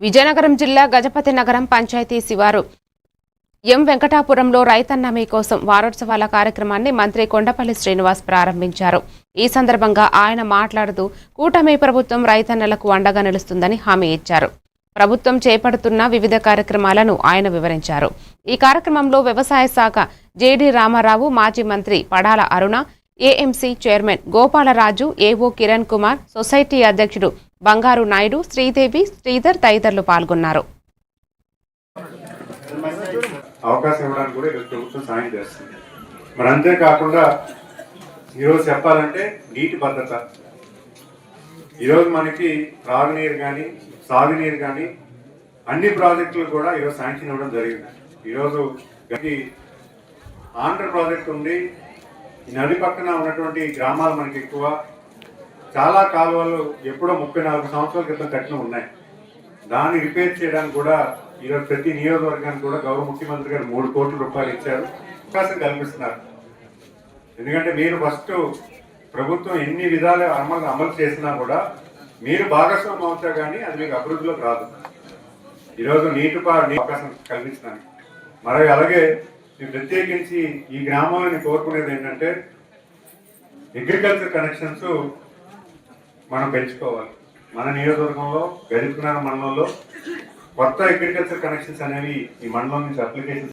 విజయనగరం జిల్లా గజపతి నగరం పంచాయతీ శివారు ఎం వెంకటాపురంలో రైతన్న మీకోసం వారోత్సవాల కార్యక్రమాన్ని మంత్రి కొండపల్లి శ్రీనివాస్ ప్రారంభించారు. ఈ సందర్భంగా ఆయన మాట్లాడుతూ కూటమి ప్రభుత్వం రైతన్నలకు అండగా నిలుస్తుందని హామీ ఇచ్చారు. ప్రభుత్వం చేపడుతున్న వివిధ కార్యక్రమాలను ఆయన వివరించారు. ఈ కార్యక్రమంలో వ్యవసాయ శాఖ జేడీ రామారావు, మాజీ మంత్రి పడాల అరుణ, ఏఎంసీ చైర్మన్ గోపాలరాజు, ఏవో కిరణ్ కుమార్, సొసైటీ అధ్యక్షుడు బంగారు నాయుడు, శ్రీదేవి, శ్రీధర్ తదితరులు పాల్గొన్నారు. అవకాశం ఇవ్వడానికి కూడా ఈరోజు ప్రభుత్వం సాయం చేస్తుంది. మరి అంతేకాకుండా ఈరోజు చెప్పాలంటే నీటి భద్రత, ఈరోజు మనకి త్రాగునీరు కానీ సాగునీరు కానీ అన్ని ప్రాజెక్టులు కూడా ఈరోజు శాంక్షన్ ఇవ్వడం జరిగింది. ఈరోజు ఆంధ్ర ప్రాజెక్ట్ ఉంది, ఈ నది పక్కన ఉన్నటువంటి గ్రామాలు మనకి ఎక్కువ, చాలా కాలువలు ఎప్పుడో 34 సంవత్సరాల క్రితం కట్టిన ఉన్నాయి. దాన్ని రిపేర్ చేయడానికి కూడా ఈరోజు ప్రతి నియోజకవర్గానికి కూడా గౌరవ ముఖ్యమంత్రి గారు 3 కోట్ల రూపాయలు ఇచ్చారు, అవకాశం కల్పిస్తున్నారు. ఎందుకంటే మీరు ఫస్ట్ ప్రభుత్వం ఎన్ని విధాలు అమలు చేసినా కూడా మీరు భాగస్వామ్యం అవుతా కానీ అది మీకు అభివృద్ధిలోకి రాదు. ఈరోజు నీటి అవకాశం కల్పించడానికి మరి అలాగే మేము ప్రత్యేకించి ఈ గ్రామంలో కోరుకునేది ఏంటంటే అగ్రికల్చర్ కనెక్షన్స్ మనం పెంచుకోవాలి. మన నియోజకవర్గంలో గజపతినగరం మండలంలో కొత్త అగ్రికల్చర్ కనెక్షన్స్ అనేవి ఈ మండలం నుంచి అప్లికేషన్